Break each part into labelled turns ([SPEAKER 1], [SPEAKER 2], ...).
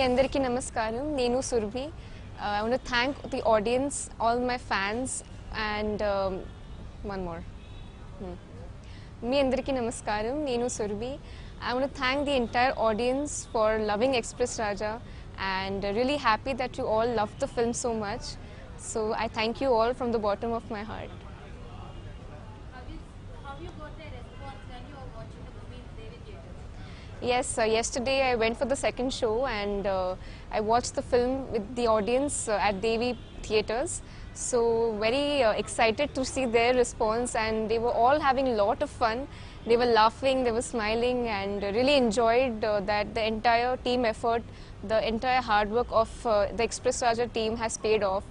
[SPEAKER 1] అందరికీ నమస్కారం. నేను Surabhi. I want to thank the audience, all my fans, and one more. మీ అందరికీ నమస్కారం. నేను Surabhi. I want to thank the entire audience for loving Express Raja, and really happy that you all loved the film so much. So I thank you all from the bottom of my heart.
[SPEAKER 2] How you got the response when you were watching the movie in Devi Theatres?
[SPEAKER 1] Yes, yesterday I went for the second show and I watched the film with the audience at Devi Theatres. So very excited to see their response, and they were all having a lot of fun. They were laughing, they were smiling, and really enjoyed that the entire team effort, the entire hard work of the Express Raja team has paid off.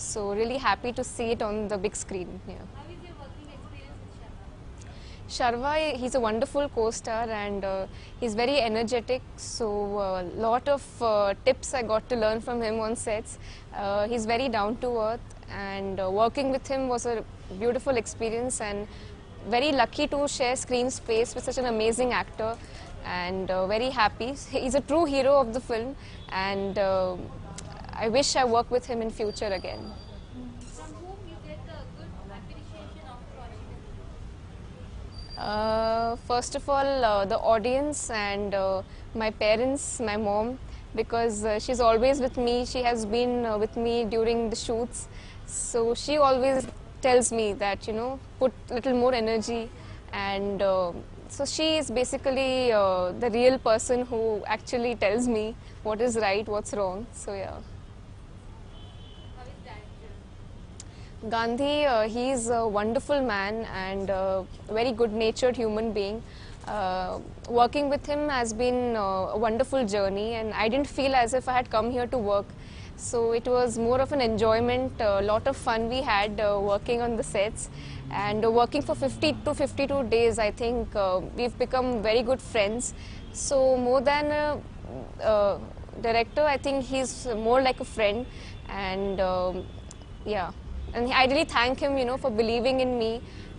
[SPEAKER 1] So really happy to see it on the big screen. Yeah.
[SPEAKER 2] How is your working experience with Sharma?
[SPEAKER 1] Sharva, he's a wonderful co-star and he's very energetic. So lot of tips I got to learn from him on sets. He's very down to earth, and working with him was a beautiful experience, and very lucky to share screen space with such an amazing actor, and very happy. He's a true hero of the film, and I wish I work with him in future again.
[SPEAKER 2] From whom you get the good appreciation of watching the movie?
[SPEAKER 1] First of all, the audience and my parents, my mom, because she's always with me. She has been with me during the shoots. So she always tells me that, you know, put little more energy, and so she is basically the real person who actually tells me what is right, what's wrong. So yeah.
[SPEAKER 2] How is director?
[SPEAKER 1] Gandhi, he's a wonderful man and a very good-natured human being. Working with him has been a wonderful journey, and I didn't feel as if I had come here to work. So it was more of an enjoyment, a lot of fun we had working on the sets, and working for 50 to 52 days. I think we've become very good friends. So more than a director, I think he's more like a friend, and yeah. And I really thank him, you know, for believing in me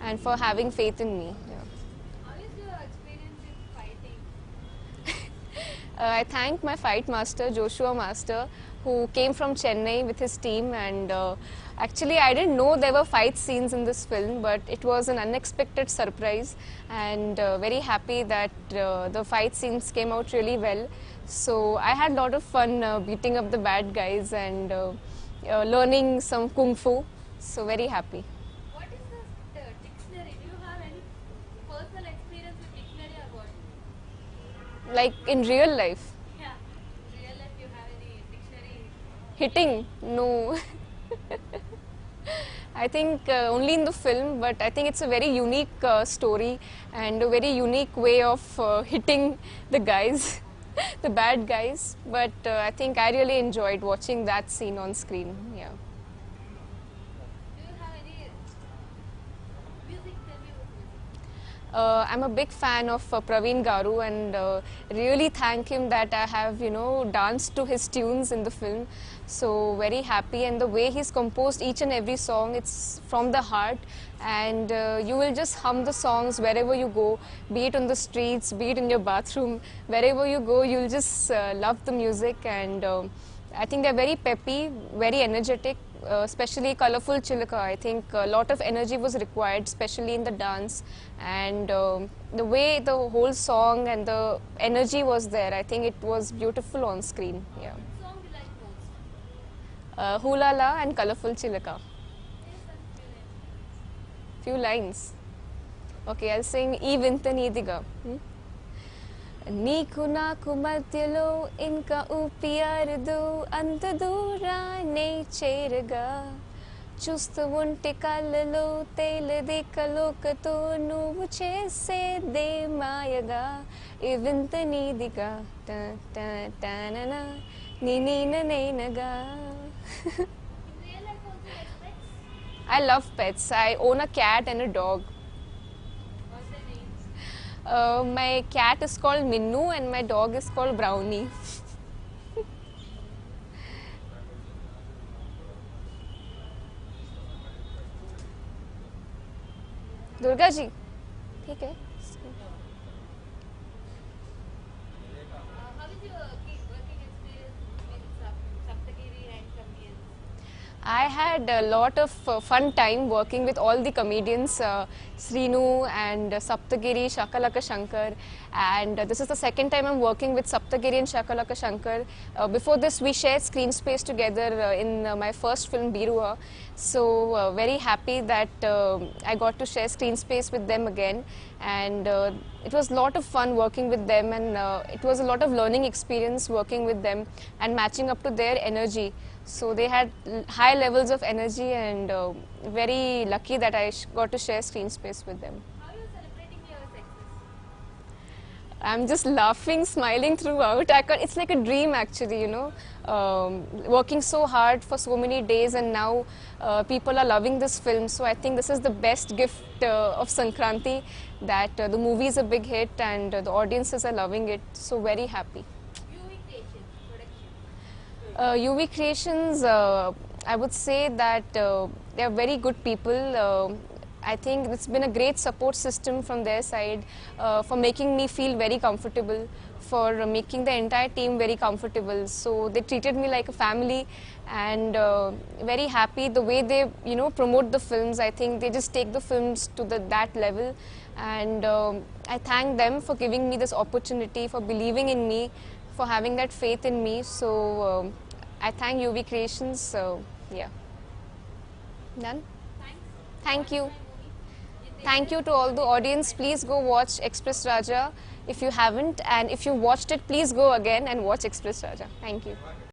[SPEAKER 1] and for having faith in me. Yeah.
[SPEAKER 2] How is your experience in fighting?
[SPEAKER 1] I thank my fight master, Joshua Master, who came from Chennai with his team, and actually I didn't know there were fight scenes in this film, but it was an unexpected surprise, and very happy that the fight scenes came out really well. So I had a lot of fun beating up the bad guys and learning some kung fu. So very happy.
[SPEAKER 2] What is the dictionary? Do you have any personal experience with dictionary or what?
[SPEAKER 1] Like in real life,
[SPEAKER 2] Yeah. In real life, you have any dictionary?
[SPEAKER 1] hitting, no. I think only in the film, but I think it's a very unique story and a very unique way of hitting the guys, the bad guys. But I think I really enjoyed watching that scene on screen. Yeah.
[SPEAKER 2] Do you have any music? Tell me about music.
[SPEAKER 1] I'm a big fan of Praveen Garu, and really thank him that I have, you know, danced to his tunes in the film. So very happy, and the way he's composed each and every song, it's from the heart, and you will just hum the songs wherever you go, be it on the streets, be it in your bathroom, wherever you go, you'll just love the music, and I think they're very peppy, very energetic. Especially Colorful Chilaka, I think a lot of energy was required, especially in the dance, and the way the whole song and the energy was there, I think it was beautiful on screen. Yeah.
[SPEAKER 2] Which song you like most?
[SPEAKER 1] Hula La and Colorful Chilaka.
[SPEAKER 2] Yes, and
[SPEAKER 1] Few lines. Okay, I'll sing Ee Vinta Neediga. నీకు నాకు మధ్యలో ఇంకా ఊపియారదు అంత దూరాన్నే చేరగా చూస్తూ ఉంటే కళ్ళలో తేలది కలోకతో నువ్వు చేసేదే మాయగా ఈ వింత నీదిగా టననా నీ నేనగా.
[SPEAKER 2] in real life also you like pets?
[SPEAKER 1] I love pets. I own a cat and a dog.
[SPEAKER 2] What's their names?
[SPEAKER 1] My cat is called Minnu and my dog is called Brownie. Durga ji ठीक है.
[SPEAKER 2] How is your working experience?
[SPEAKER 1] I had a lot of fun time working with all the comedians, Srinu and Saptagiri, Shakalaka Shankar, and this is the second time I'm working with Saptagiri and Shakalaka Shankar. Before this, we shared screen space together in my first film, Birua. So very happy that I got to share screen space with them again, and it was a lot of fun working with them, and it was a lot of learning experience working with them and matching up to their energy. So they had high levels of energy, and very lucky that I got to share screen space with them.
[SPEAKER 2] How are you celebrating your success?
[SPEAKER 1] I'm just laughing, smiling throughout. It's like a dream actually, you know. Working so hard for so many days, and now people are loving this film. So I think this is the best gift of Sankranti, that the movie is a big hit and the audiences are loving it. So very happy.
[SPEAKER 2] UV Creations production.
[SPEAKER 1] UV Creations, I would say that they are very good people. I think it's been a great support system from their side for making me feel very comfortable, for making the entire team very comfortable. So they treated me like a family, and very happy the way they, you know, promote the films. I think they just take the films to that level, and I thank them for giving me this opportunity, for believing in me, for having that faith in me. So I thank UV Creations. Yeah. Done.
[SPEAKER 2] Thanks.
[SPEAKER 1] Thank you.
[SPEAKER 2] My movie.
[SPEAKER 1] Thank you to all the audience. Please go watch Express Raja if you haven't, and if you watched it, please go again and watch Express Raja. Thank you.